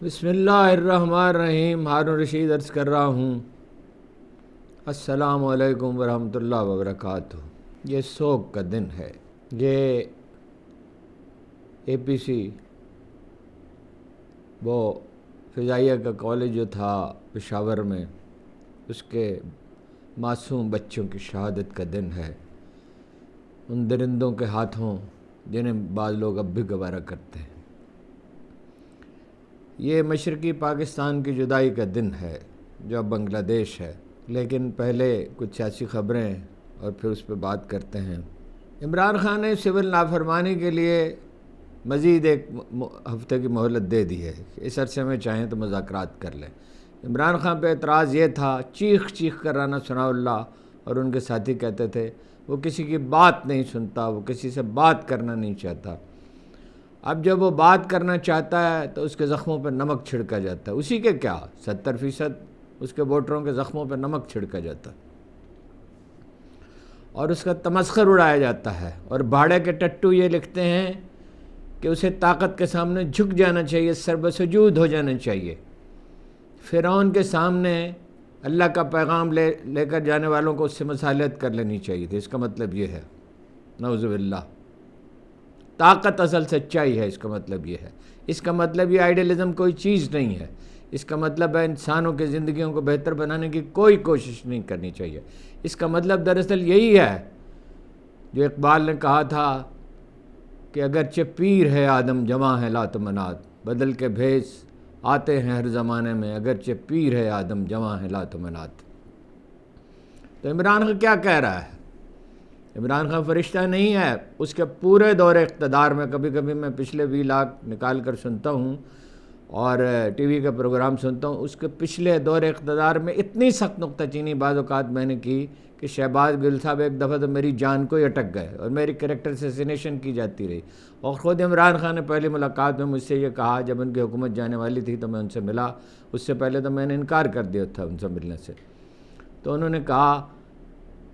بسم اللہ الرحمن الرحیم۔ ہارون رشید عرض کر رہا ہوں، السلام علیکم ورحمۃ اللہ وبرکاتہ۔ یہ سوگ کا دن ہے۔ یہ اے پی سی وہ فضائیہ کا کالج جو تھا پشاور میں، اس کے معصوم بچوں کی شہادت کا دن ہے، ان درندوں کے ہاتھوں جنہیں بعض لوگ اب بھی گوارا کرتے ہیں۔ یہ مشرقی پاکستان کی جدائی کا دن ہے جو اب بنگلہ دیش ہے، لیکن پہلے کچھ سیاسی خبریں اور پھر اس پہ بات کرتے ہیں۔ عمران خان نے سول نافرمانی کے لیے مزید ایک ہفتے کی مہلت دے دی ہے، اس عرصے میں چاہیں تو مذاکرات کر لیں۔ عمران خان پہ اعتراض یہ تھا، چیخ چیخ کر رانا ثناء اللہ اور ان کے ساتھی کہتے تھے وہ کسی کی بات نہیں سنتا، وہ کسی سے بات کرنا نہیں چاہتا۔ اب جب وہ بات کرنا چاہتا ہے تو اس کے زخموں پہ نمک چھڑکا جاتا ہے، اسی کے کیا 70% اس کے ووٹروں کے زخموں پہ نمک چھڑکا جاتا ہے اور اس کا تمسخر اڑایا جاتا ہے، اور بھاڑے کے ٹٹو یہ لکھتے ہیں کہ اسے طاقت کے سامنے جھک جانا چاہیے، سر بسجود ہو جانا چاہیے۔ فرعون کے سامنے اللہ کا پیغام لے کر جانے والوں کو اس سے مصالحت کر لینی چاہیے تھی۔ اس کا مطلب یہ ہے، نعوذ باللہ، طاقت اصل سچائی ہے۔ اس کا مطلب یہ ہے، اس کا مطلب یہ آئیڈیلزم کوئی چیز نہیں ہے، اس کا مطلب ہے انسانوں کی زندگیوں کو بہتر بنانے کی کوئی کوشش نہیں کرنی چاہیے۔ اس کا مطلب دراصل یہی ہے جو اقبال نے کہا تھا کہ اگرچہ پیر ہے آدم جواں ہے لات و منات، بدل کے بھیس آتے ہیں ہر زمانے میں، اگرچہ پیر ہے آدم جواں ہے لات و منات۔ تو عمران خان کیا کہہ رہا ہے؟ عمران خان فرشتہ نہیں ہے۔ اس کے پورے دور اقتدار میں کبھی کبھی میں پچھلے ویلاگ نکال کر سنتا ہوں اور ٹی وی کا پروگرام سنتا ہوں، اس کے پچھلے دور اقتدار میں اتنی سخت نکتہ چینی بعض اوقات میں نے کی کہ شہباز گل صاحب ایک دفعہ تو میری جان کو ہی اٹک گئے اور میری کریکٹر اسیسینیشن کی جاتی رہی۔ اور خود عمران خان نے پہلی ملاقات میں مجھ سے یہ کہا، جب ان کی حکومت جانے والی تھی تو میں ان سے ملا، اس سے پہلے تو میں نے انکار کر دیا تھا ان سے ملنے سے۔ تو انہوں نے کہا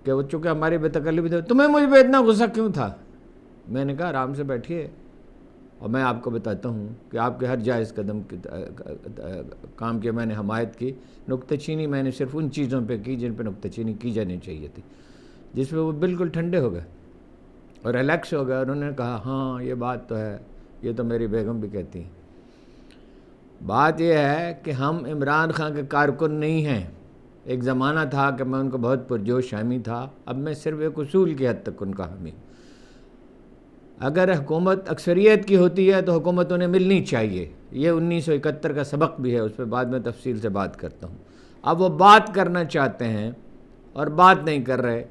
کہ وہ چونکہ ہماری بے تکلفی تھی، تمہیں مجھ پہ اتنا غصہ کیوں تھا؟ میں نے کہا آرام سے بیٹھیے اور میں آپ کو بتاتا ہوں کہ آپ کے ہر جائز قدم کی کام کی میں نے حمایت کی، نکتہ چینی میں نے صرف ان چیزوں پہ کی جن پہ نکتہ چینی کی جانی چاہیے تھی، جس پہ وہ بالکل ٹھنڈے ہو گئے اور ریلیکس ہو گئے، اور انہوں نے کہا ہاں یہ بات تو ہے، یہ تو میری بیگم بھی کہتی ہیں۔ بات یہ ہے کہ ہم عمران خان کے کارکن نہیں ہیں۔ ایک زمانہ تھا کہ میں ان کو بہت پرجوش حامی تھا، اب میں صرف ایک اصول کی حد تک ان کا حامی۔ اگر حکومت اکثریت کی ہوتی ہے تو حکومت انہیں ملنی چاہیے، یہ 1971 کا سبق بھی ہے، اس پہ بعد میں تفصیل سے بات کرتا ہوں۔ اب وہ بات کرنا چاہتے ہیں اور بات نہیں کر رہے،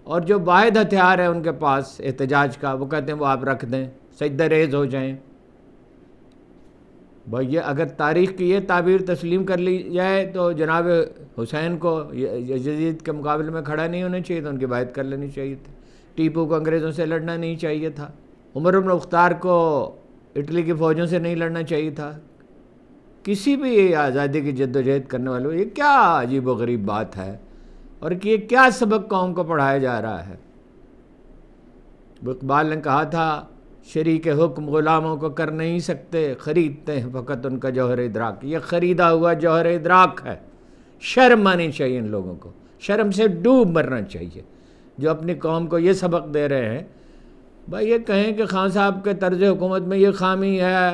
اور جو واحد ہتھیار ہے ان کے پاس احتجاج کا، وہ کہتے ہیں وہ آپ رکھ دیں، سجدہ ریز ہو جائیں۔ بھائی یہ اگر تاریخ کی یہ تعبیر تسلیم کر لی جائے تو جناب حسین کو یزید کے مقابلے میں کھڑا نہیں ہونا چاہیے تھا، ان کی بیعت کر لینی چاہیے تھی۔ ٹیپو کو انگریزوں سے لڑنا نہیں چاہیے تھا، عمر بن مختار کو اٹلی کی فوجوں سے نہیں لڑنا چاہیے تھا۔ کسی بھی آزادی کی جد و جہد کرنے والوں، یہ کیا عجیب و غریب بات ہے، اور کہ یہ کیا سبق قوم کو پڑھایا جا رہا ہے۔ اقبال نے کہا تھا شریک حکم غلاموں کو کر نہیں سکتے، خریدتے ہیں فقط ان کا جوہر ادراک۔ یہ خریدا ہوا جوہر ادراک ہے۔ شرم آنی چاہیے ان لوگوں کو، شرم سے ڈوب مرنا چاہیے جو اپنی قوم کو یہ سبق دے رہے ہیں۔ بھائی یہ کہیں کہ خان صاحب کے طرز حکومت میں یہ خامی ہے،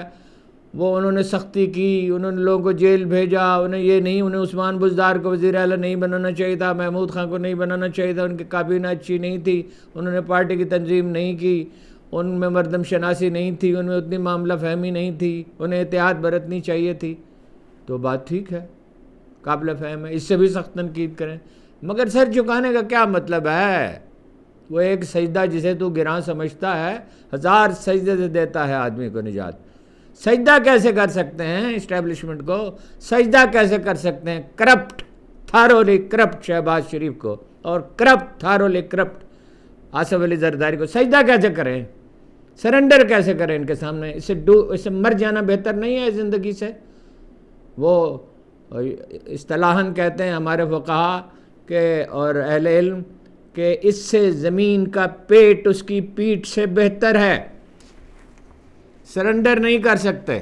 وہ انہوں نے سختی کی، انہوں نے لوگوں کو جیل بھیجا، انہیں یہ نہیں، انہیں عثمان بزدار کو وزیر اعلیٰ نہیں بنانا چاہیے تھا، محمود خان کو نہیں بنانا چاہیے تھا، ان کی کابینہ اچھی نہیں تھی، انہوں نے پارٹی کی تنظیم نہیں کی، ان میں مردم شناسی نہیں تھی، ان میں اتنی معاملہ فہمی نہیں تھی، انہیں احتیاط برتنی چاہیے تھی، تو بات ٹھیک ہے، قابل فہم ہے، اس سے بھی سخت تنقید کریں۔ مگر سر جھکانے کا کیا مطلب ہے؟ وہ ایک سجدہ جسے تو گراں سمجھتا ہے، 1000 سجدے سے دیتا ہے آدمی کو نجات۔ سجدہ کیسے کر سکتے ہیں اسٹیبلشمنٹ کو؟ سجدہ کیسے کر سکتے ہیں کرپٹ، تھارولی کرپٹ شہباز شریف کو، اور corrupt thoroughly corrupt Asif Ali Zardari کو؟ سجدہ کیسے کریں؟ سرنڈر کیسے کریں ان کے سامنے؟ اس سے مر جانا بہتر نہیں ہے زندگی سے؟ وہ اصطلاحاً کہتے ہیں ہمارے فقہا کہ اور اہل علم کہ اس سے زمین کا پیٹ اس کی پیٹھ سے بہتر ہے۔ سرنڈر نہیں کر سکتے،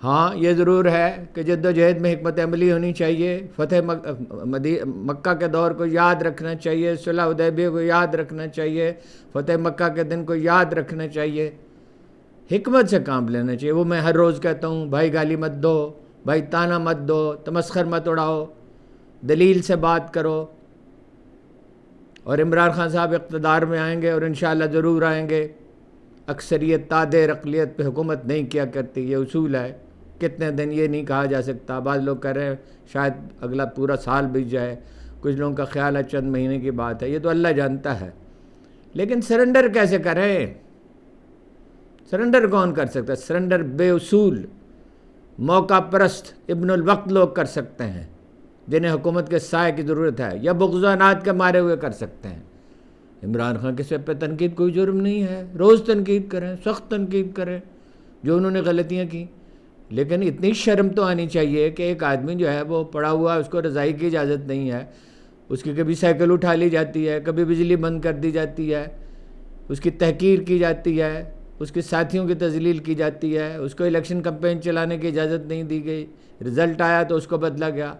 ہاں یہ ضرور ہے کہ جد و جہد میں حکمت عملی ہونی چاہیے، فتح مکہ کے دور کو یاد رکھنا چاہیے، صلح حدیبیہ کو یاد رکھنا چاہیے، فتح مکہ کے دن کو یاد رکھنا چاہیے، حکمت سے کام لینا چاہیے۔ وہ میں ہر روز کہتا ہوں، بھائی گالی مت دو، بھائی تانا مت دو، تمسخر مت اڑاؤ، دلیل سے بات کرو۔ اور عمران خان صاحب اقتدار میں آئیں گے اور انشاءاللہ ضرور آئیں گے۔ اکثریت تادیر اقلیت پہ حکومت نہیں کیا کرتی، یہ اصول ہے۔ کتنے دن یہ نہیں کہا جا سکتا، بعض لوگ کہہ رہے ہیں شاید اگلا پورا سال بیت جائے، کچھ لوگوں کا خیال ہے چند مہینے کی بات ہے، یہ تو اللہ جانتا ہے۔ لیکن سرنڈر کیسے کریں؟ سرنڈر کون کر سکتا ہے؟ سرنڈر بے اصول، موقع پرست، ابن الوقت لوگ کر سکتے ہیں، جنہیں حکومت کے سائے کی ضرورت ہے، یا بغض و عناد کے مارے ہوئے کر سکتے ہیں۔ عمران خان کے سب پہ تنقید کوئی جرم نہیں ہے، روز تنقید کریں، سخت تنقید کریں جو انہوں نے غلطیاں کی، لیکن اتنی شرم تو آنی چاہیے کہ ایک آدمی جو ہے وہ پڑا ہوا ہے، اس کو رضائی کی اجازت نہیں ہے، اس کی کبھی سائیکل اٹھا لی جاتی ہے، کبھی بجلی بند کر دی جاتی ہے، اس کی تحقیر کی جاتی ہے، اس کے ساتھیوں کی تذلیل کی جاتی ہے، اس کو الیکشن کمپین چلانے کی اجازت نہیں دی گئی، رزلٹ آیا تو اس کو بدلا گیا۔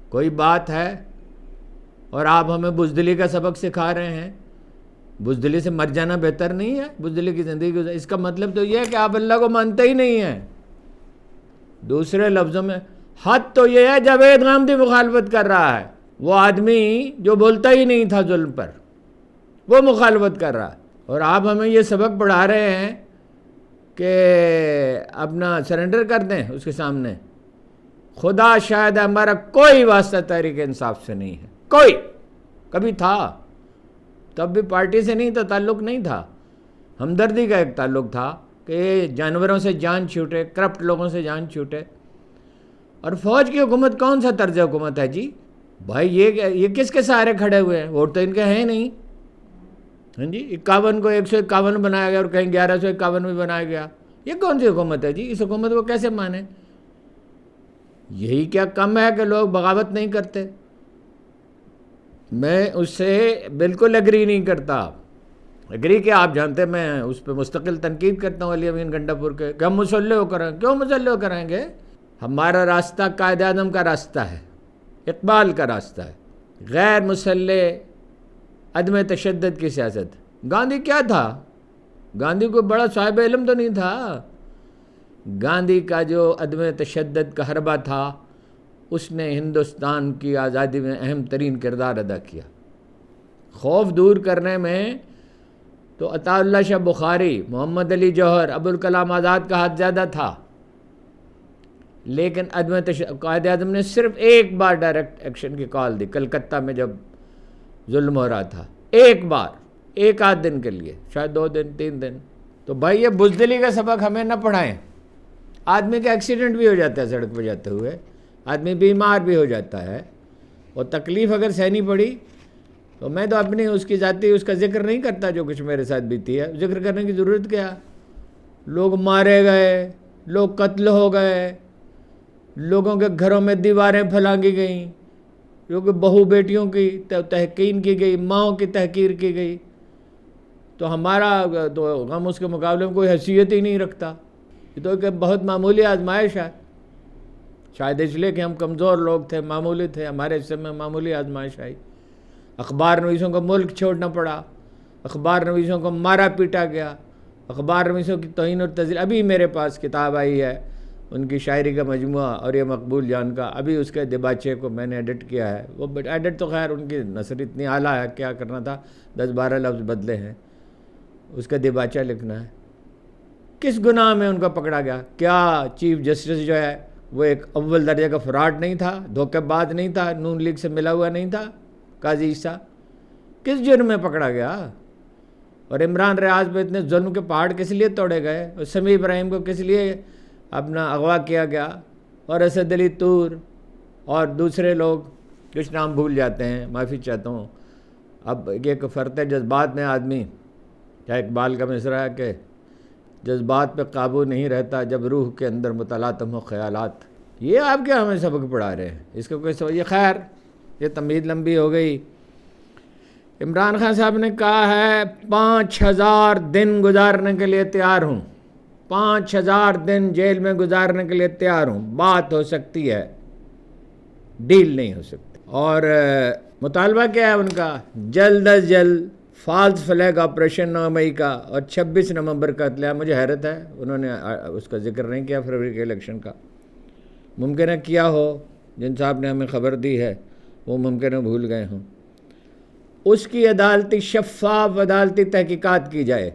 کوئی بات ہے؟ اور آپ ہمیں بزدلی کا سبق سکھا رہے ہیں۔ بزدلی سے مر جانا بہتر نہیں ہے؟ بزدلی کی زندگی اس کا مطلب تو یہ ہے کہ آپ اللہ کو مانتے ہی نہیں ہیں۔ دوسرے لفظوں میں حد تو یہ ہے جاوید غامدی مخالفت کر رہا ہے، وہ آدمی جو بولتا ہی نہیں تھا ظلم پر، وہ مخالفت کر رہا ہے، اور آپ ہمیں یہ سبق پڑھا رہے ہیں کہ اپنا سرنڈر کر دیں اس کے سامنے۔ خدا شاید ہمارا کوئی واسطہ تحریک انصاف سے نہیں ہے، کوئی۔ کبھی تھا، تب بھی پارٹی سے نہیں تھا، تعلق نہیں تھا، ہمدردی کا ایک تعلق تھا کہ جانوروں سے جان چھوٹے، کرپٹ لوگوں سے جان چھوٹے۔ اور فوج کی حکومت کون سا طرز حکومت ہے جی؟ بھائی یہ کس کے سہارے کھڑے ہوئے ہیں؟ ووٹ تو ان کے ہیں نہیں۔ ہاں جی، 51 کو 151 بنایا گیا اور کہیں 1151 بھی بنایا گیا، یہ کون سی حکومت ہے جی؟ اس حکومت کو کیسے مانیں؟ یہی کیا کم ہے کہ لوگ بغاوت نہیں کرتے؟ میں اس سے بالکل ایگری نہیں کرتا۔ ایگری کہ آپ جانتے میں اس پہ مستقل تنقید کرتا ہوں علی امین گنڈا پور کے کہ ہم مسلح ہو کریں۔ کیوں مسلح ہو کریں گے؟ ہمارا راستہ قائد اعظم کا راستہ ہے، اقبال کا راستہ ہے، غیر مسلح عدم تشدد کی سیاست۔ گاندھی کیا تھا؟ گاندھی کوئی بڑا صاحب علم تو نہیں تھا۔ گاندھی کا جو عدم تشدد کا حربہ تھا، اس نے ہندوستان کی آزادی میں اہم ترین کردار ادا کیا۔ خوف دور کرنے میں تو عطا اللہ شاہ بخاری، محمد علی جوہر، ابوالکلام آزاد کا ہاتھ زیادہ تھا، لیکن قائد اعظم نے صرف ایک بار ڈائریکٹ ایکشن کی کال دی، کلکتہ میں جب ظلم ہو رہا تھا، ایک بار، ایک آدھ دن کے لیے، شاید 2 دن 3 دن۔ تو بھائی یہ بزدلی کا سبق ہمیں نہ پڑھائیں۔ آدمی کا ایکسیڈنٹ بھی ہو جاتا ہے سڑک پہ جاتے ہوئے، آدمی بیمار بھی ہو جاتا ہے، اور تکلیف اگر سہنی پڑی تو میں تو اپنی اس کی ذاتی اس کا ذکر نہیں کرتا جو کچھ میرے ساتھ بیتی ہے، ذکر کرنے کی ضرورت کیا؟ لوگ مارے گئے، لوگ قتل ہو گئے، لوگوں کے گھروں میں دیواریں پھلانگی گئیں، کیونکہ بہو بیٹیوں کی تحقیر کی گئی، ماؤں کی تحقیر کی گئی، تو ہمارا تو غم اس کے مقابلے میں کوئی حیثیت ہی نہیں رکھتا۔ یہ تو کہ بہت معمولی آزمائش ہے، شاید اس لیے کہ ہم کمزور لوگ تھے، معمولی تھے، ہمارے حصے میں معمولی آزمائش آئی۔ اخبار نویسوں کو ملک چھوڑنا پڑا، اخبار نویسوں کو مارا پیٹا گیا، اخبار نویسوں کی توہین اور تذلیل۔ ابھی میرے پاس کتاب آئی ہے ان کی شاعری کا مجموعہ اور یہ مقبول جان کا، ابھی اس کے دباچے کو میں نے ایڈٹ کیا ہے۔ وہ ایڈٹ تو خیر ان کی نثر اتنی اعلیٰ ہے، کیا کرنا تھا، 10-12 لفظ بدلے ہیں، اس کا دباچہ لکھنا ہے۔ کس گناہ میں ان کو پکڑا گیا؟ کیا چیف جسٹس جو ہے وہ ایک اول درجے کا فراڈ نہیں تھا، دھوکے باز نہیں تھا، نون لیگ سے ملا ہوا نہیں تھا قاضی عیسیٰ؟ کس جرم میں پکڑا گیا؟ اور عمران ریاض پہ اتنے ظلم کے پہاڑ کس لیے توڑے گئے؟ اور سمیع ابراہیم کو کس لیے اپنا اغوا کیا گیا؟ اور اسد علی طور اور دوسرے لوگ، کچھ نام بھول جاتے ہیں، معافی چاہتا ہوں۔ اب ایک فرط جذبات میں آدمی، کیا اقبال کا مصرع ہے کہ جذبات پہ قابو نہیں رہتا جب روح کے اندر متلاطم ہو خیالات۔ یہ آپ کیا ہمیں سبق پڑھا رہے ہیں؟ اس کا کوئی یہ خیر، یہ تمہید لمبی ہو گئی۔ عمران خان صاحب نے کہا ہے 5000 دن گزارنے کے لیے تیار ہوں۔ 5000 دن جیل میں گزارنے کے لیے تیار ہوں، بات ہو سکتی ہے، ڈیل نہیں ہو سکتی۔ اور مطالبہ کیا ہے ان کا؟ جلد از جلد فالس فلیگ آپریشن 9 مئی کا اور 26 نومبر کا قتل۔ مجھے حیرت ہے انہوں نے اس کا ذکر نہیں کیا فروری کے الیکشن کا۔ ممکن ہے کیا ہو، جن صاحب نے ہمیں خبر دی ہے وہ ممکن ہے بھول گئے ہوں۔ اس کی عدالتی شفاف عدالتی تحقیقات کی جائے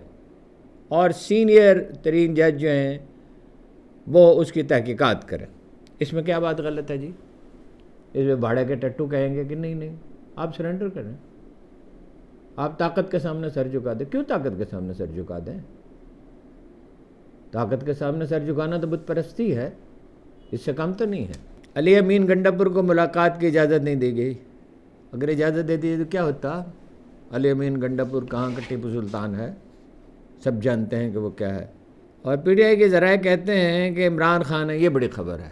اور سینئر ترین جج جو ہیں وہ اس کی تحقیقات کریں۔ اس میں کیا بات غلط ہے جی؟ اس میں بھاڑے کے ٹٹو کہیں گے کہ نہیں آپ سرنڈر کریں، آپ طاقت کے سامنے سر جھکا دیں۔ کیوں طاقت کے سامنے سر جھکا دیں؟ طاقت کے سامنے سر جھکانا تو بت پرستی ہے، اس سے کم تو نہیں ہے۔ علی امین گنڈاپور کو ملاقات کی اجازت نہیں دی گئی۔ اگر اجازت دے دی تو کیا ہوتا؟ علی امین گنڈاپور کہاں کا ٹیپو سلطان ہے، سب جانتے ہیں کہ وہ کیا ہے۔ اور پی ٹی آئی کے ذرائع کہتے ہیں کہ عمران خان ہے، یہ بڑی خبر ہے۔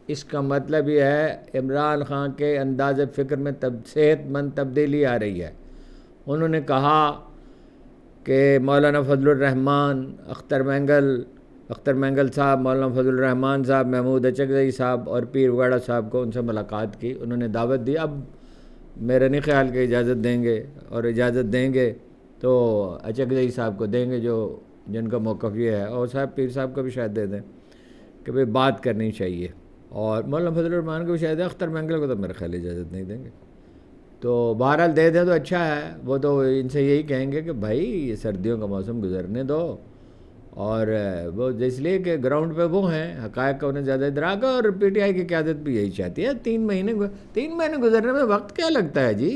اس کا مطلب یہ ہے عمران خان کے انداز فکر میں صحت مند تبدیلی آ رہی ہے۔ انہوں نے کہا کہ مولانا فضل الرحمان، اختر مینگل صاحب، مولانا فضل الرحمان صاحب، محمود اچکزئی صاحب اور پیر وگاڑا صاحب کو ان سے ملاقات کی، انہوں نے دعوت دی۔ اب میرا نہیں خیال کہ اجازت دیں گے، اور اجازت دیں گے تو اچکزئی صاحب کو دیں گے جن کا موقف یہ ہے، اور صاحب پیر صاحب کو بھی شاید دے دیں کہ بھئی بات کرنی چاہیے، اور مولانا فضل الرحمان کو بھی شاید ہے، اختر مینگل کو تو میرے خیال اجازت نہیں دیں گے۔ تو بہرحال دے دیں تو اچھا ہے۔ وہ تو ان سے یہی کہیں گے کہ بھائی یہ سردیوں کا موسم گزرنے دو، اور وہ اس لیے کہ گراؤنڈ پہ وہ ہیں، حقائق کا انہیں زیادہ ادراک ہے، اور پی ٹی آئی کی قیادت بھی یہی چاہتی ہے۔ 3 مہینے گزرنے میں وقت کیا لگتا ہے جی؟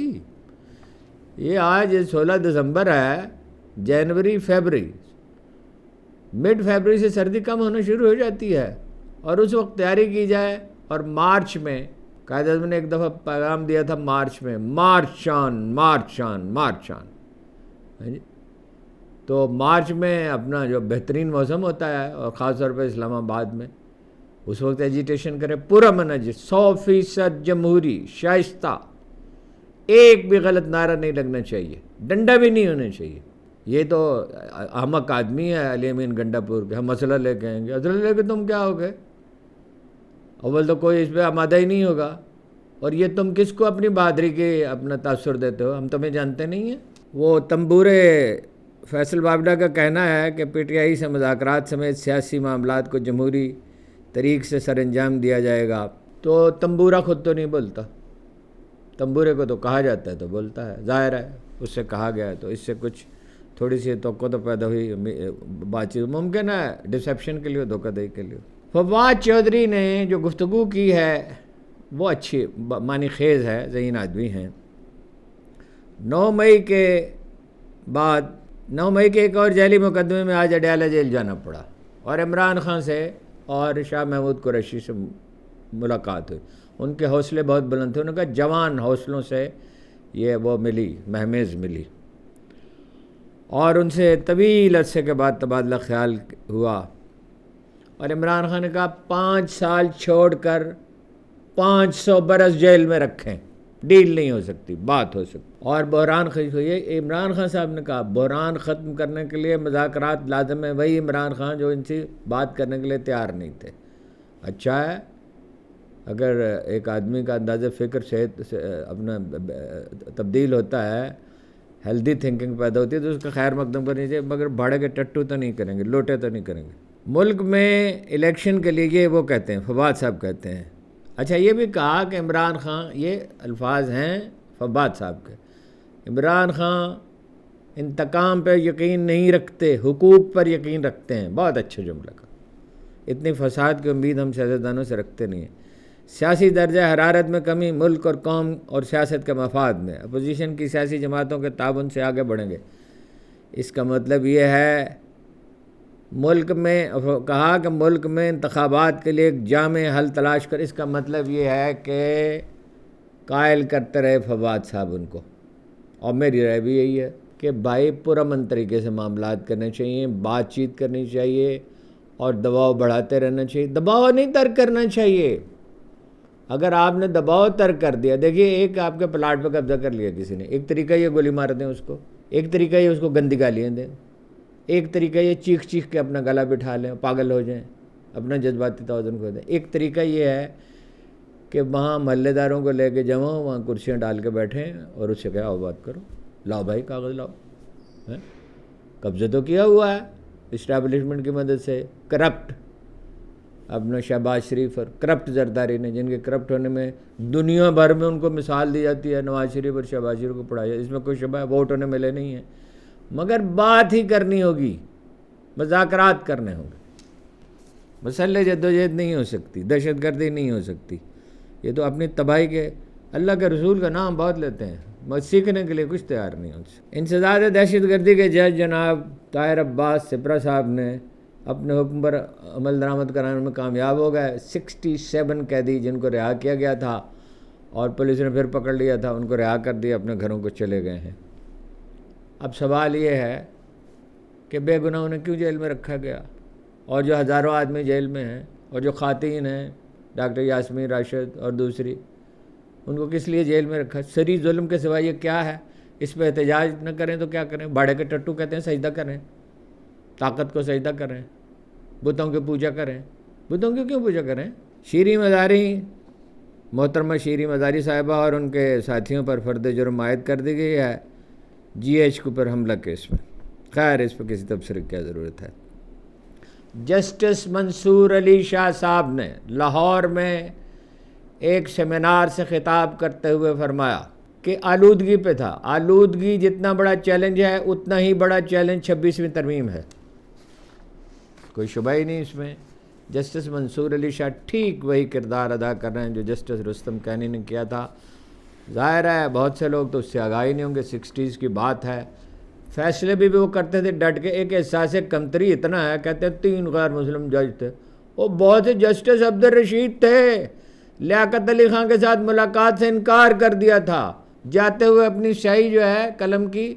یہ آج 16 دسمبر ہے، جنوری فیبری، مڈ فیبری سے سردی کم ہونا شروع ہو جاتی ہے، اور اس وقت تیاری کی جائے۔ اور مارچ میں قائد اعظم نے ایک دفعہ پیغام دیا تھا، مارچ میں مارچ آن۔ تو مارچ میں اپنا جو بہترین موسم ہوتا ہے، اور خاص طور پہ اسلام آباد میں، اس وقت ایجیٹیشن کرے، پورا منج 100% جمہوری شائستہ، ایک بھی غلط نعرہ نہیں لگنا چاہیے، ڈنڈا بھی نہیں ہونا چاہیے۔ یہ تو احمق آدمی ہے علی امین گنڈاپور کے، ہم مسئلہ لے کے آئیں گے، مسئلہ لے کے تم کیا ہوگے؟ اول تو کوئی اس پہ آمادہ ہی نہیں ہوگا، اور یہ تم کس کو اپنی بہادری کے اپنا تاثر دیتے ہو؟ ہم تمہیں جانتے نہیں ہیں۔ وہ تنبورے فیصل بابڈا کا کہنا ہے کہ پی ٹی آئی سے مذاکرات سمیت سیاسی معاملات کو جمہوری طریق سے سر انجام دیا جائے گا۔ تو تنبورہ خود تو نہیں بولتا، تنبورے کو تو کہا جاتا ہے تو بولتا ہے، ظاہر ہے اس سے کہا گیا ہے، تو اس سے کچھ تھوڑی سی توقع تو پیدا ہوئی، بات چیت ممکن ہے ڈسیپشن کے لیے، دھوکہ دہی کے لیے۔ فواد چودھری نے جو گفتگو کی ہے وہ اچھی معنی خیز ہے، ذہین آدمی ہیں۔ 9 مئی کے بعد 9 مئی کے ایک اور ذیلی مقدمے میں آج اڈیالہ جیل جانا پڑا، اور عمران خان سے اور شاہ محمود قریشی سے ملاقات ہوئی۔ ان کے حوصلے بہت بلند تھے، انہوں نے کہا جوان حوصلوں سے یہ وہ ملی، مہمیز ملی، اور ان سے طویل عرصے کے بعد تبادلہ خیال ہوا۔ اور عمران خان نے کہا 5 سال چھوڑ کر 500 برس جیل میں رکھیں، ڈیل نہیں ہو سکتی، بات ہو سکتی۔ اور بحران ہوئی، عمران خان صاحب نے کہا بحران ختم کرنے کے لیے مذاکرات لازم ہے، وہی عمران خان جو ان سے بات کرنے کے لیے تیار نہیں تھے۔ اچھا ہے، اگر ایک آدمی کا انداز فکر صحت اپنا تبدیل ہوتا ہے، ہیلدی تھنکنگ پیدا ہوتی ہے، تو اس کا خیر مقدم کرنی چاہیے، مگر بھاڑے کے ٹٹو تو نہیں کریں گے، لوٹے تو نہیں کریں گے۔ ملک میں الیکشن کے لیے یہ وہ کہتے ہیں، فواد صاحب کہتے ہیں۔ اچھا یہ بھی کہا کہ عمران خان، یہ الفاظ ہیں فواد صاحب کے، عمران خان انتقام پہ یقین نہیں رکھتے، حقوق پر یقین رکھتے ہیں۔ بہت اچھا جملہ کا، اتنی فساد کی امید ہم سیاستدانوں سے رکھتے نہیں ہیں۔ سیاسی درجہ حرارت میں کمی، ملک اور قوم اور سیاست کے مفاد میں اپوزیشن کی سیاسی جماعتوں کے تعاون سے آگے بڑھیں گے۔ اس کا مطلب یہ ہے ملک میں، کہا کہ ملک میں انتخابات کے لیے ایک جامع حل تلاش کر، اس کا مطلب یہ ہے کہ قائل کرتے رہے فواد صاحب ان کو، اور میری رائے بھی یہی ہے کہ بھائی پرامن طریقے سے معاملات کرنے چاہیے، بات چیت کرنی چاہیے، اور دباؤ بڑھاتے رہنا چاہیے، دباؤ نہیں ترک کرنا چاہیے۔ اگر آپ نے دباؤ ترک کر دیا، دیکھیے ایک آپ کے پلاٹ پہ قبضہ کر لیا کسی نے، ایک طریقہ یہ گولی مار دیں اس کو، ایک طریقہ یہ اس کو گندی گالیاں دیں، ایک طریقہ یہ چیخ چیخ کے اپنا گلا بٹھا لیں، پاگل ہو جائیں، اپنا جذباتی توازن کھو دیں۔ ایک طریقہ یہ ہے کہ وہاں محلے داروں کو لے کے جمع ہوں، وہاں کرسیاں ڈال کے بیٹھیں اور اس سے کہا آؤ بات کرو، لاؤ بھائی کاغذ لاؤ، قبضہ تو کیا ہوا ہے اسٹیبلشمنٹ کی مدد سے، کرپٹ اپنا شہباز شریف اور کرپٹ زرداری نے، جن کے کرپٹ ہونے میں دنیا بھر میں ان کو مثال دی جاتی ہے، نواز شریف اور شہباز شریف کو پڑھایا، اس میں کوئی شبہ ووٹ انہیں ملے نہیں ہیں، مگر بات ہی کرنی ہوگی، مذاکرات کرنے ہوں گے، مسلح جدوجہد نہیں ہو سکتی، دہشت گردی نہیں ہو سکتی، یہ تو اپنی تباہی کے اللہ کے رسول کا نام بہت لیتے ہیں، بس سیکھنے کے لیے کچھ تیار نہیں ان سے۔ انسداد دہشت گردی کے جج جناب طاہر عباس سپرا صاحب نے اپنے حکم پر عمل درآمد کرانے میں کامیاب ہو گئے۔ 67 قیدی جن کو رہا کیا گیا تھا اور پولیس نے پھر پکڑ لیا تھا، ان کو رہا کر دیا، اپنے گھروں کو چلے گئے ہیں۔ اب سوال یہ ہے کہ بے گناہوں نے کیوں جیل میں رکھا گیا، اور جو ہزاروں آدمی جیل میں ہیں اور جو خواتین ہیں ڈاکٹر یاسمین راشد اور دوسری، ان کو کس لیے جیل میں رکھا؟ سری ظلم کے سوا یہ کیا ہے؟ اس پہ احتجاج نہ کریں تو کیا کریں؟ باڑے کے ٹٹو کہتے ہیں سجدہ کریں، طاقت کو سجدہ کریں، بتوں کی پوجا کریں۔ بتوں کی کیوں پوجا کریں؟ شیریں مزاری، محترمہ شیریں مزاری صاحبہ اور ان کے ساتھیوں پر فرد جرم عائد کر دی گئی ہے جی ایچ کو پر حملہ کیس میں۔ خیر اس پہ کسی تبصرے کی کیا ضرورت ہے۔ جسٹس منصور علی شاہ صاحب نے لاہور میں ایک سیمینار سے خطاب کرتے ہوئے فرمایا کہ آلودگی پہ تھا، آلودگی جتنا بڑا چیلنج ہے اتنا ہی بڑا چیلنج 26ویں ترمیم ہے، کوئی شبہ ہی نہیں اس میں۔ جسٹس منصور علی شاہ ٹھیک وہی کردار ادا کر رہے ہیں جو جسٹس رستم کینی نے کیا تھا۔ ظاہر ہے بہت سے لوگ تو اس سے آگاہ ہی نہیں ہوں گے، 60s کی بات ہے، فیصلے بھی وہ کرتے تھے ڈٹ کے۔ ایک احساس کمتری اتنا ہے، کہتے ہیں 3 غیر مسلم جج تھے، وہ بہت سے جسٹس عبد الرشید تھے، لیاقت علی خان کے ساتھ ملاقات سے انکار کر دیا تھا، جاتے ہوئے اپنی سیاہی جو ہے قلم کی،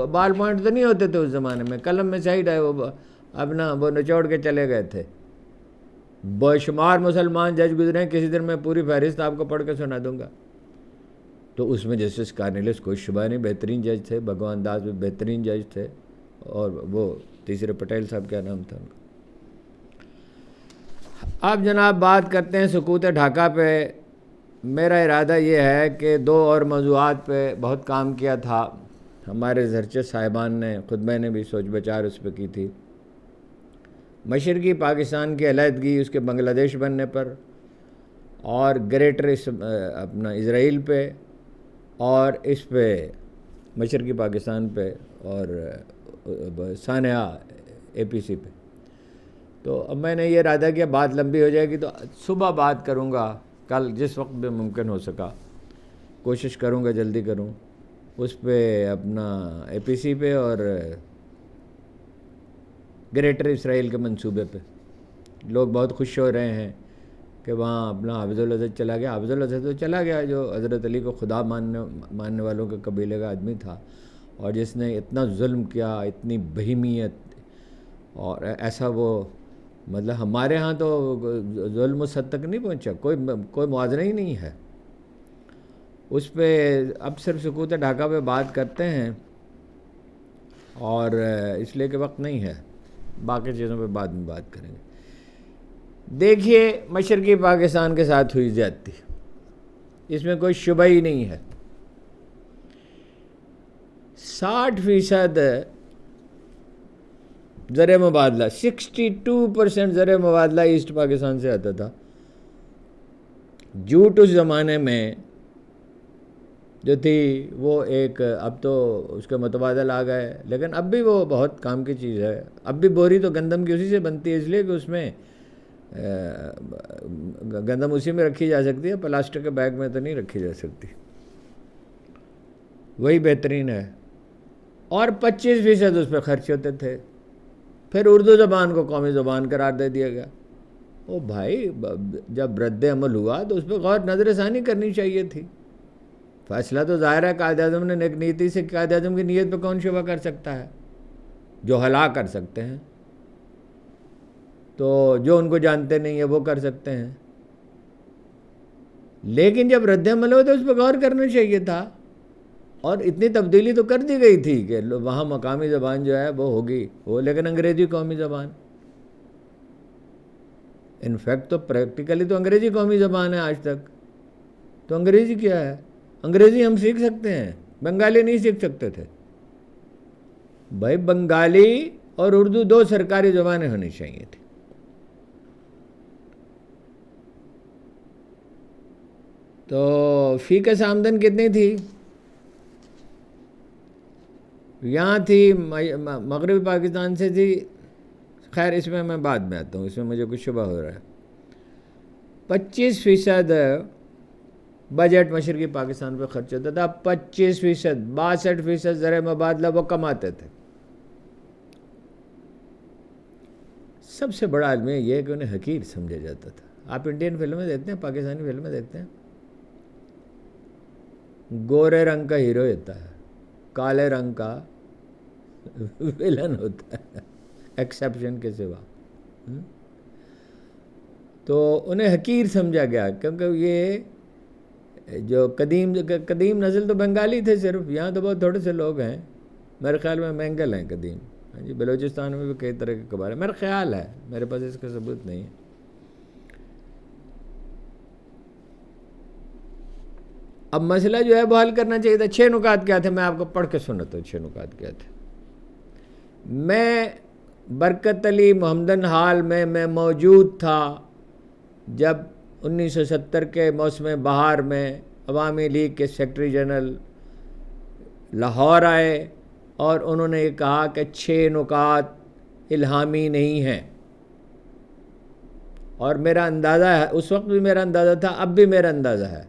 بال پوائنٹ تو نہیں ہوتے تھے اس زمانے میں، قلم میں سیاہی ہے وہ اپنا وہ نچوڑ کے چلے گئے تھے۔ بے شمار مسلمان جج گزرے ہیں، کسی دن میں پوری فہرست آپ کو پڑھ کے سنا دوں گا۔ تو اس میں جسٹس کارنیلیس کوئی شبہ نہیں بہترین جج تھے، بھگوان داس بھی بہترین جج تھے، اور وہ تیسرے پٹیل صاحب کیا نام تھا ان کا۔ اب جناب بات کرتے ہیں سکوت ڈھاکہ پہ۔ میرا ارادہ یہ ہے کہ 2 اور موضوعات پہ بہت کام کیا تھا، ہمارے ریسرچر صاحبان نے، خود میں نے بھی سوچ بچار اس پہ کی تھی۔ مشرقی پاکستان کی علیحدگی، اس کے بنگلہ دیش بننے پر، اور گریٹر اپنا اسرائیل پہ، اور اس پہ مشرقی پاکستان پہ، اور سانحہ اے پی سی پہ۔ تو اب میں نے یہ ارادہ کیا بات لمبی ہو جائے گی تو صبح بات کروں گا، کل جس وقت بھی ممکن ہو سکا کوشش کروں گا جلدی کروں، اس پہ اپنا اے پی سی پہ اور گریٹر اسرائیل کے منصوبے پہ۔ لوگ بہت خوش ہو رہے ہیں کہ وہاں اپنا حافظ الاسد چلا گیا۔ حافظ الاسد تو چلا گیا جو حضرت علی کو خدا ماننے والوں کے قبیلے کا آدمی تھا، اور جس نے اتنا ظلم کیا، اتنی بہیمیت، اور ایسا وہ مطلب ہمارے ہاں تو ظلم اس حد تک نہیں پہنچا، کوئی موازنہ ہی نہیں ہے اس پہ۔ اب صرف سکوت ڈھاکہ پہ بات کرتے ہیں، اور اس لیے کہ وقت نہیں ہے، باقی چیزوں پہ بعد میں بات کریں گے۔ دیکھیے مشرقی پاکستان کے ساتھ ہوئی زیادتی، اس میں کوئی شبہ ہی نہیں ہے۔ 60% زر مبادلہ، 62% زر مبادلہ ایسٹ پاکستان سے آتا تھا۔ جوٹ اس زمانے میں جو تھی وہ ایک، اب تو اس کے متبادل آ گئے، لیکن اب بھی وہ بہت کام کی چیز ہے۔ اب بھی بوری تو گندم کی اسی سے بنتی ہے، اس لیے کہ اس میں گندم اسی میں رکھی جا سکتی ہے، پلاسٹک کے بیگ میں تو نہیں رکھی جا سکتی، وہی بہترین ہے۔ اور 25% اس پہ خرچ ہوتے تھے۔ پھر اردو زبان کو قومی زبان قرار دے دیا گیا۔ او بھائی جب رد عمل ہوا تو اس پہ غور نظر ثانی کرنی چاہیے تھی۔ فیصلہ تو ظاہر ہے قائد اعظم نے نیک نیتی سے، قائد اعظم کی نیت پہ کون شبہ کر سکتا ہے؟ جو ہلاک کر سکتے ہیں، تو جو ان کو جانتے نہیں ہیں وہ کر سکتے ہیں، لیکن جب رد عمل ہو تو اس پہ غور کرنا چاہیے تھا۔ اور اتنی تبدیلی تو کر دی گئی تھی کہ وہاں مقامی زبان جو ہے وہ ہوگی وہ، لیکن انگریزی قومی زبان، انفیکٹ تو پریکٹیکلی تو انگریزی قومی زبان ہے آج تک. تو انگریزی کیا ہے؟ انگریزی ہم سیکھ سکتے ہیں، بنگالی نہیں سیکھ سکتے تھے. بھائی بنگالی اور اردو 2 سرکاری زبانیں ہونی چاہیے تھی. تو فی کس آمدن کتنی تھی؟ یہاں تھی مغربی پاکستان سے تھی، خیر اس میں بعد میں آتا ہوں، اس میں مجھے کچھ شبہ ہو رہا ہے. 25% بجٹ مشرقی پاکستان پہ خرچ ہوتا تھا. 25%، 62% زر مبادلہ وہ کماتے تھے. سب سے بڑا عالم یہ ہے کہ انہیں حقیر سمجھا جاتا تھا. آپ انڈین فلمیں دیکھتے ہیں، پاکستانی فلمیں دیکھتے ہیں، گورے رنگ کا ہیرو ہوتا ہے، کالے رنگ کا ویلن ہوتا ہے ایکسیپشن کے سوا. تو انہیں حقیر سمجھا گیا کیونکہ یہ جو قدیم نسل تو بنگالی تھے صرف. یہاں تو بہت تھوڑے سے لوگ ہیں، میرے خیال میں مینگل ہیں قدیم. ہاں جی، بلوچستان میں بھی کئی طرح کے قبائل ہیں، میرا خیال ہے، میرے پاس اس کا ثبوت نہیں ہے. اب مسئلہ جو ہے وہ حل کرنا چاہیے تھا. 6 نکات کیا تھے؟ میں آپ کو پڑھ کے سناتا ہوں 6 نکات کیا تھے. میں برکت علی محمدن ہال میں موجود تھا جب 1970 کے موسم بہار میں عوامی لیگ کے سیکرٹری جنرل لاہور آئے اور انہوں نے یہ کہا کہ 6 نکات الہامی نہیں ہیں. اور میرا اندازہ ہے، اس وقت بھی میرا اندازہ تھا، اب بھی میرا اندازہ ہے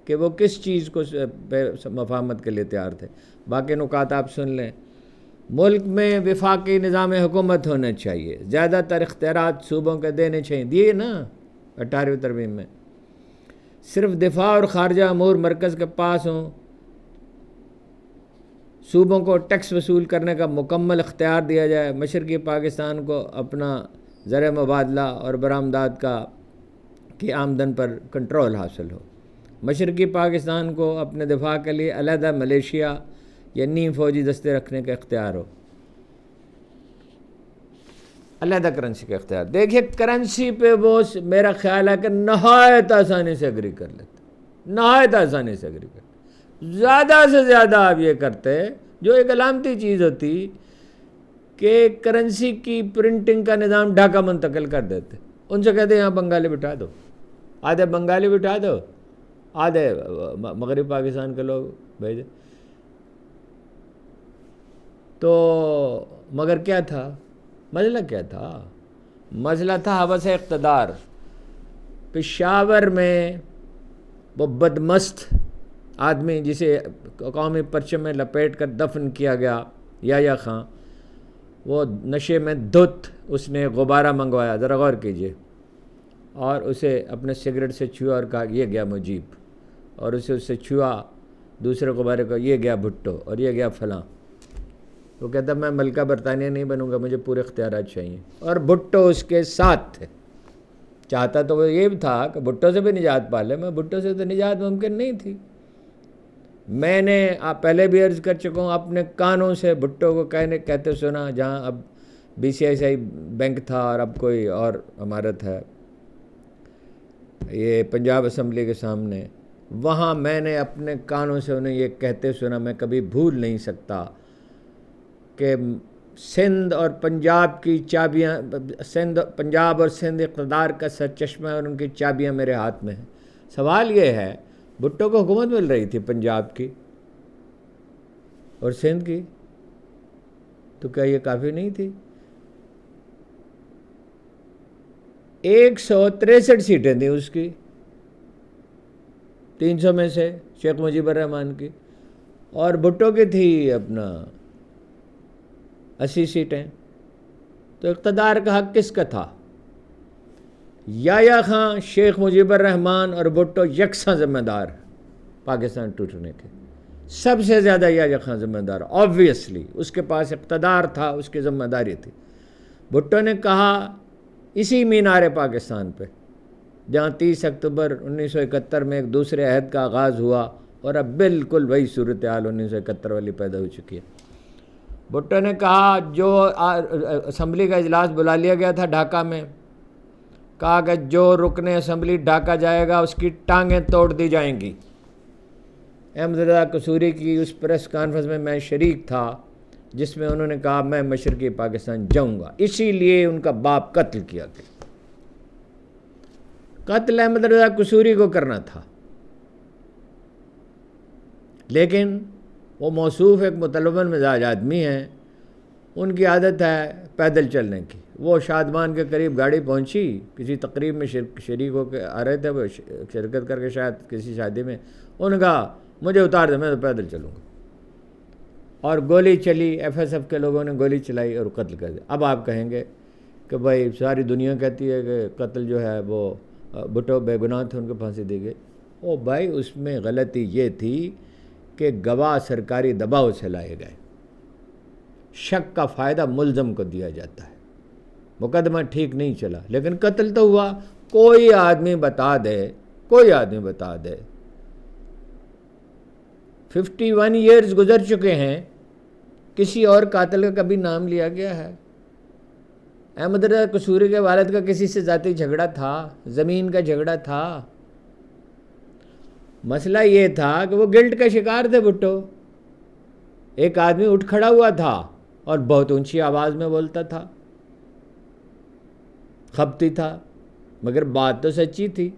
کہ وہ کس چیز کو مفاہمت کے لیے تیار تھے. باقی نکات آپ سن لیں. ملک میں وفاقی نظام حکومت ہونا چاہیے، زیادہ تر اختیارات صوبوں کے دینے چاہیے. دیے نا 18ویں ترمیم میں. صرف دفاع اور خارجہ امور مرکز کے پاس ہوں. صوبوں کو ٹیکس وصول کرنے کا مکمل اختیار دیا جائے. مشرقی پاکستان کو اپنا زر مبادلہ اور برآمدات کی آمدن پر کنٹرول حاصل ہو. مشرقی پاکستان کو اپنے دفاع کے لیے علیحدہ ملیشیا یا نیم فوجی دستے رکھنے کا اختیار ہو. علیحدہ کرنسی کا اختیار. دیکھیے کرنسی پہ وہ میرا خیال ہے کہ نہایت آسانی سے اگری کر لیتے، نہایت آسانی سے اگری کرتے. زیادہ سے زیادہ آپ یہ کرتے جو ایک علامتی چیز ہوتی کہ کرنسی کی پرنٹنگ کا نظام ڈھاکہ منتقل کر دیتے. ان سے کہتے ہیں یہاں بنگالی بٹھا دو، آدھے بنگالی بٹھا دو، آدھے مغربی پاکستان کے لوگ بھیجے. تو مگر کیا تھا مسئلہ؟ کیا تھا مسئلہ؟ تھا ہوس اقتدار. پشاور میں وہ بدمست آدمی جسے قومی پرچم میں لپیٹ کر دفن کیا گیا، یا خان، وہ نشے میں دھت، اس نے غبارہ منگوایا، ذرا غور کیجئے، اور اسے اپنے سگریٹ سے چھوا اور کہا یہ گیا مجیب، اور اسے اس سے چھوا دوسرے غبارے کو، یہ گیا بھٹو، اور یہ گیا فلاں. وہ کہتا میں ملکہ برطانیہ نہیں بنوں گا، مجھے پورے اختیارات چاہیے. اور بھٹو اس کے ساتھ تھے. چاہتا تو وہ یہ تھا کہ بھٹو سے بھی نجات پا لے، میں بھٹو سے تو نجات ممکن نہیں تھی. میں نے پہلے بھی عرض کر چکا ہوں، اپنے کانوں سے بھٹو کو کہتے سنا، جہاں اب BCCI بینک تھا اور اب کوئی اور عمارت ہے، یہ پنجاب اسمبلی کے سامنے، وہاں میں نے اپنے کانوں سے انہیں یہ کہتے سنا. میں کبھی بھول نہیں سکتا کہ سندھ اور پنجاب کی چابیاں، پنجاب اور سندھ اقتدار کا سرچشمہ اور ان کی چابیاں میرے ہاتھ میں ہیں. سوال یہ ہے بھٹو کو حکومت مل رہی تھی پنجاب کی اور سندھ کی، تو کیا یہ کافی نہیں تھی؟ 163 سیٹیں تھیں اس کی، 300 میں سے شیخ مجیب الرحمان کی، اور بھٹو کی تھی اپنا 80 سیٹیں. تو اقتدار کا حق کس کا تھا؟ یا خان، شیخ مجیب الرحمان اور بھٹو یکساں ذمہ دار پاکستان ٹوٹنے کے. سب سے زیادہ یا خان ذمہ دار، آبویسلی اس کے پاس اقتدار تھا، اس کی ذمہ داری تھی. بھٹو نے کہا اسی مینار پاکستان پہ جہاں 30 اکتوبر 1971 میں ایک دوسرے عہد کا آغاز ہوا اور اب بالکل وہی صورتحال 1971 والی پیدا ہو چکی ہے۔ بھٹو نے کہا جو اسمبلی کا اجلاس بلا لیا گیا تھا ڈھاکہ میں، کہا کہ جو رکن اسمبلی ڈھاکہ جائے گا اس کی ٹانگیں توڑ دی جائیں گی۔ احمد رضا قصوری کی اس پریس کانفرنس میں شریک تھا جس میں انہوں نے کہا میں مشرقی پاکستان جاؤں گا، اسی لیے ان کا باپ قتل کیا گیا۔ قتل احمد رضا قصوری کو کرنا تھا، لیکن وہ موصوف ایک متلون مزاج آدمی ہیں، ان کی عادت ہے پیدل چلنے کی۔ وہ شادمان کے قریب گاڑی پہنچی، کسی تقریب میں شریک ہو کے آ رہے تھے، وہ شرکت کر کے شاید کسی شادی میں، انہوں نے کہا مجھے اتار دے، میں تو پیدل چلوں گا، اور گولی چلی، ایف ایس ایف کے لوگوں نے گولی چلائی اور قتل کر دیا۔ اب آپ کہیں گے کہ بھائی ساری دنیا کہتی ہے کہ قتل جو ہے وہ بھٹو بے گناہ تھے، ان کو پھانسی دی گئی۔ او بھائی اس میں غلطی یہ تھی کہ گواہ سرکاری دباؤ سے لائے گئے، شک کا فائدہ ملزم کو دیا جاتا ہے، مقدمہ ٹھیک نہیں چلا لیکن قتل تو ہوا۔ کوئی آدمی بتا دے 51 ایئرز گزر چکے ہیں، کسی اور قاتل کا کبھی نام لیا گیا ہے؟ احمد رضا قصوری کے والد کا کسی سے ذاتی جھگڑا تھا، زمین کا جھگڑا تھا؟ مسئلہ یہ تھا کہ وہ گلٹ کا شکار تھے بھٹو۔ ایک آدمی اٹھ کھڑا ہوا تھا اور بہت اونچی آواز میں بولتا تھا، خپتی تھا، مگر بات تو سچی تھی۔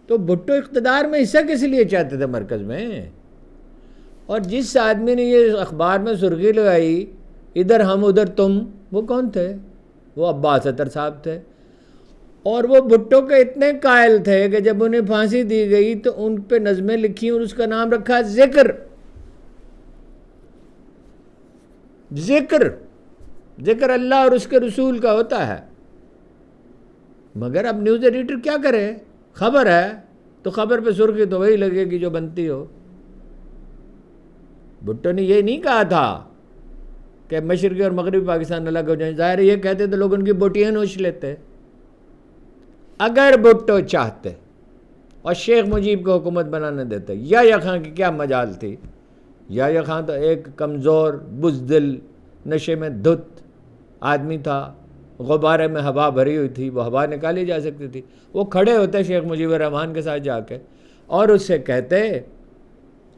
تو بھٹو اقتدار میں حصہ کس لیے چاہتے تھے مرکز میں؟ اور جس آدمی نے یہ اخبار میں سرخی لگائی ادھر ہم ادھر تم، وہ کون تھے؟ وہ عباس اطہر صاحب تھے، اور وہ بھٹو کے اتنے قائل تھے کہ جب انہیں پھانسی دی گئی تو ان پہ نظمیں لکھی اور اس کا نام رکھا ذکر۔ ذکر اللہ اور اس کے رسول کا ہوتا ہے، مگر اب نیوز ایڈیٹر کیا کرے؟ خبر ہے تو خبر پہ سرخی تو وہی لگے گی جو بنتی ہو۔ بھٹو نے یہ نہیں کہا تھا کہ مشرقی اور مغربی پاکستان الگ ہو جائیں، ظاہر ہے یہ کہتے تو لوگ ان کی بوٹیاں نوچ لیتے۔ اگر بھٹو چاہتے اور شیخ مجیب کو حکومت بنانے دیتے، یا خان کی کیا مجال تھی؟ یا خان تو ایک کمزور بزدل نشے میں دھت آدمی تھا، غبارے میں ہوا بھری ہوئی تھی، وہ ہوا نکالی جا سکتی تھی۔ وہ کھڑے ہوتے شیخ مجیب الرحمان کے ساتھ جا کے اور اس سے کہتے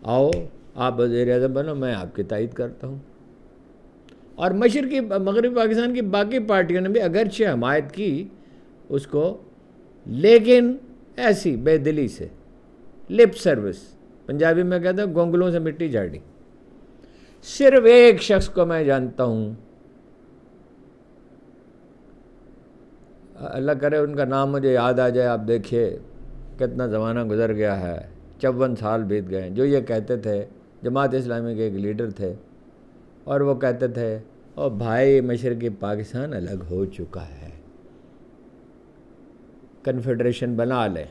آؤ آپ وزیر اعظم بنو، میں آپ کی تائید کرتا ہوں۔ اور مشرقی مغربی پاکستان کی باقی پارٹیوں نے بھی اگرچہ حمایت کی اس کو، لیکن ایسی بے دلی سے، لپ سروس، پنجابی میں کہتے ہیں گونگلوں سے مٹی جھاڑی۔ صرف ایک شخص کو میں جانتا ہوں، اللہ کرے ان کا نام مجھے یاد آ جائے، آپ دیکھیے کتنا زمانہ گزر گیا ہے، 54 سال بیت گئے، جو یہ کہتے تھے، جماعت اسلامی کے ایک لیڈر تھے، اور وہ کہتے تھے او بھائی مشرقی پاکستان الگ ہو چکا ہے، کنفیڈریشن بنا لیں۔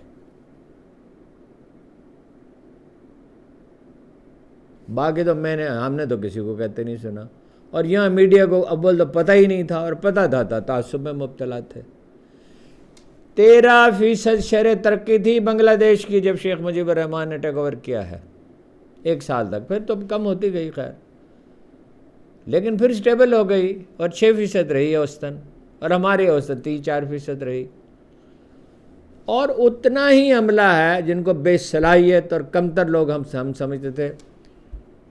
باقی تو ہم نے تو کسی کو کہتے نہیں سنا، اور یہاں میڈیا کو اول تو پتہ ہی نہیں تھا، اور پتہ تھا تعصب میں مبتلا تھے۔ 13% شرح ترقی تھی بنگلہ دیش کی جب شیخ مجیب الرحمان نے ٹیک اوور کیا ہے، 1 سال تک، پھر تو کم ہوتی گئی خیر، لیکن پھر سٹیبل ہو گئی اور 6% رہی ہے اوسطاً، اور ہماری اوسطاً 3-4% رہی۔ اور اتنا ہی عملہ ہے جن کو بے صلاحیت اور کمتر لوگ ہم سمجھتے تھے،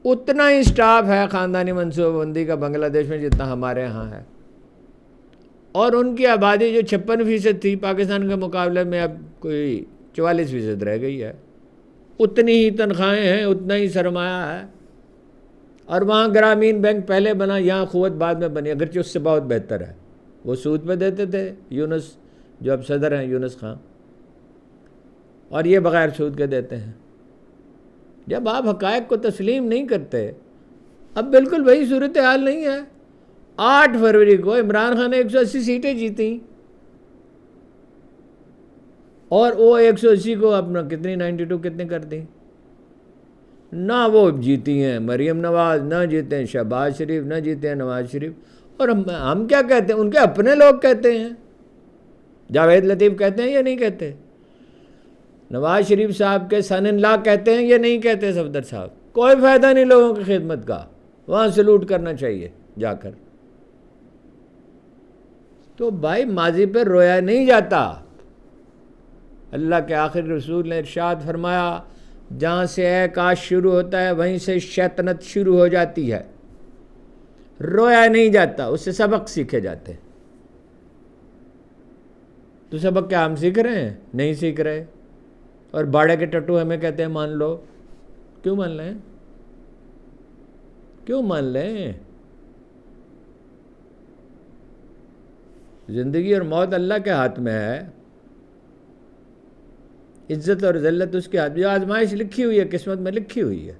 اتنا ہی سٹاف ہے خاندانی منصوبہ بندی کا بنگلہ دیش میں جتنا ہمارے ہاں ہے، اور ان کی آبادی جو 56% تھی پاکستان کے مقابلے میں اب کوئی 44% رہ گئی ہے۔ اتنی ہی تنخواہیں ہیں، اتنا ہی سرمایہ ہے، اور وہاں گرامین بینک پہلے بنا، یہاں قوت بعد میں بنی، اگرچہ اس سے بہت بہتر ہے۔ وہ سود پہ دیتے تھے یونس جو اب صدر ہیں، یونس خان، اور یہ بغیر سود کے دیتے ہیں۔ جب آپ حقائق کو تسلیم نہیں کرتے، اب بالکل وہی صورتحال نہیں ہے۔ 8 فروری کو عمران خان نے 180 سیٹیں جیتیں، اور وہ 180 کو اپنا کتنی 92 کتنے کر دیں؟ نہ وہ جیتی ہیں مریم نواز، نہ جیتے ہیں شہباز شریف، نہ جیتے ہیں نواز شریف، اور ہم کیا کہتے ہیں؟ ان کے اپنے لوگ کہتے ہیں، جاوید لطیف کہتے ہیں یا نہیں کہتے؟ نواز شریف صاحب کے سن ان لا کہتے ہیں، یہ نہیں کہتے صفدر صاحب. کوئی فائدہ نہیں لوگوں کی خدمت کا، وہاں سلوٹ کرنا چاہیے جا کر. تو بھائی ماضی پہ رویا نہیں جاتا. اللہ کے آخری رسول نے ارشاد فرمایا جہاں سے کاش شروع ہوتا ہے وہیں سے شیطنت شروع ہو جاتی ہے. رویا نہیں جاتا، اس سے سبق سیکھے جاتے ہیں. تو سبق کیا ہم سیکھ رہے ہیں؟ نہیں سیکھ رہے. اور باڑے کے ٹٹو ہمیں کہتے ہیں مان لو. کیوں مان لیں؟ کیوں مان لیں؟ زندگی اور موت اللہ کے ہاتھ میں ہے، عزت اور ذلت اس کے ہاتھ میں. آزمائش لکھی ہوئی ہے، قسمت میں لکھی ہوئی ہے.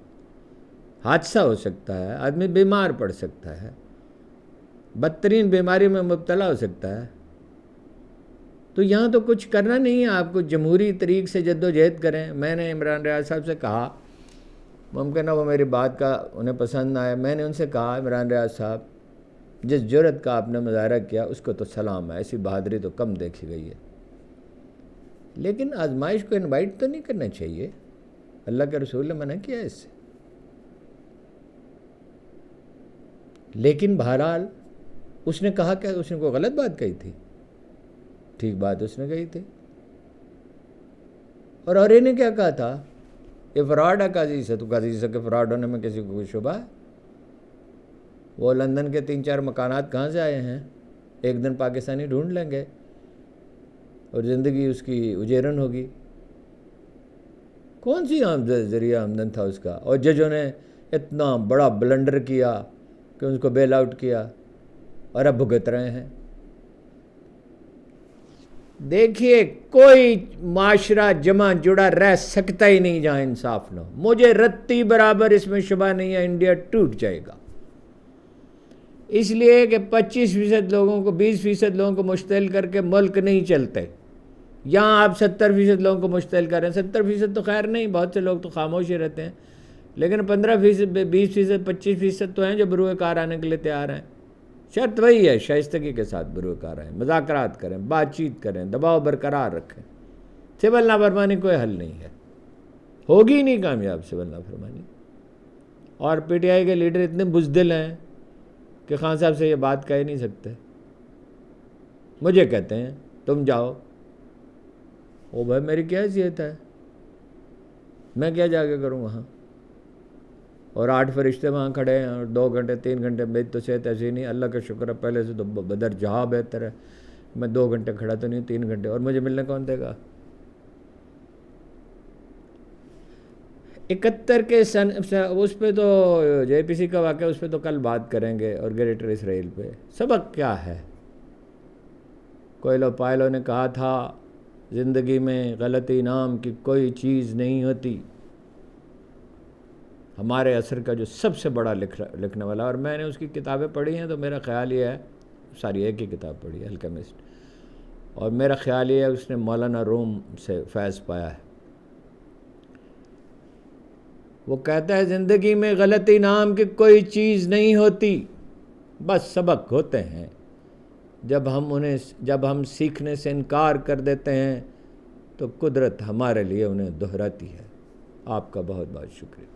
حادثہ ہو سکتا ہے، آدمی بیمار پڑ سکتا ہے، بدترین بیماری میں مبتلا ہو سکتا ہے. تو یہاں تو کچھ کرنا نہیں ہے آپ کو، جمہوری طریق سے جد و جہد کریں. میں نے عمران ریاض صاحب سے کہا، ممکن ہے وہ میری بات کا انہیں پسند نہ آئے، میں نے ان سے کہا عمران ریاض صاحب جس جرأت کا آپ نے مظاہرہ کیا اس کو تو سلام ہے، ایسی بہادری تو کم دیکھی گئی ہے. لیکن آزمائش کو انوائٹ تو نہیں کرنا چاہیے، اللہ کے رسول نے منع کیا ہے اس سے. لیکن بہرحال اس نے کہا کہ اس نے کوئی غلط بات کہی تھی؟ ٹھیک بات اس نے کہی تھی. اور اورے نے کیا کہا تھا؟ یہ فراڈ ہے قاضی سے. تو قاضی سے کہ فراڈ ہونے میں کسی کو کوئی شبہ ہے؟ وہ لندن کے 3-4 مکانات کہاں سے آئے ہیں؟ ایک دن پاکستانی ڈھونڈ لیں گے اور زندگی اس کی اجیرن ہوگی. کون سی ذریعہ آمدن تھا اس کا؟ اور ججوں نے اتنا بڑا بلنڈر کیا کہ اس کو بیل آؤٹ کیا اور اب بھگت رہے ہیں. دیکھیے کوئی معاشرہ جمع جڑا رہ سکتا ہی نہیں جہاں انصاف نہ ہو. مجھے رتی برابر اس میں شبہ نہیں ہے انڈیا ٹوٹ جائے گا. اس لیے کہ 25% لوگوں کو 20% لوگوں کو مشتعل کر کے ملک نہیں چلتے. یہاں آپ 70% لوگوں کو مشتعل کر رہے ہیں. 70% تو خیر نہیں، بہت سے لوگ تو خاموش ہی رہتے ہیں، لیکن 15%، 20%، 25% تو ہیں جو بروئے کار آنے کے لیے تیار ہیں. شرط وہی ہے، شائستگی کے ساتھ بروئے کار آئیں، مذاکرات کریں، بات چیت کریں، دباؤ برقرار رکھیں. سول نافرمانی کوئی حل نہیں ہے، ہوگی ہی نہیں کامیاب سول نافرمانی. اور پی ٹی آئی کے لیڈر اتنے بزدل ہیں کہ خان صاحب سے یہ بات کہہ نہیں سکتے. مجھے کہتے ہیں تم جاؤ. او بھائی میری کیا حیثیت ہے؟ میں کیا جا کے کروں وہاں؟ اور 8 فرشتے وہاں کھڑے ہیں اور 2 گھنٹے 3 گھنٹے. میری تو صحت ایسی نہیں، اللہ کا شکر ہے پہلے سے تو بدر جہاں بہتر ہے. میں 2 گھنٹے کھڑا تو نہیں، 3 گھنٹے. اور مجھے ملنے کون دے گا؟ 71 کے اس پہ تو جے پی سی کا واقعہ، اس پہ تو کل بات کریں گے. اور گریٹر اسرائیل پہ سبق کیا ہے؟ کوئلو پائلو نے کہا تھا زندگی میں غلطی نام کی کوئی چیز نہیں ہوتی. ہمارے عصر کا جو سب سے بڑا لکھنے والا، اور میں نے اس کی کتابیں پڑھی ہیں تو میرا خیال یہ ہے، ساری ایک ہی کتاب پڑھی ہے الکیمسٹ، اور میرا خیال یہ ہے اس نے مولانا روم سے فیض پایا ہے. وہ کہتا ہے زندگی میں غلطی نام کی کوئی چیز نہیں ہوتی، بس سبق ہوتے ہیں. جب ہم سیکھنے سے انکار کر دیتے ہیں تو قدرت ہمارے لیے انہیں دہراتی ہے. آپ کا بہت بہت شکریہ.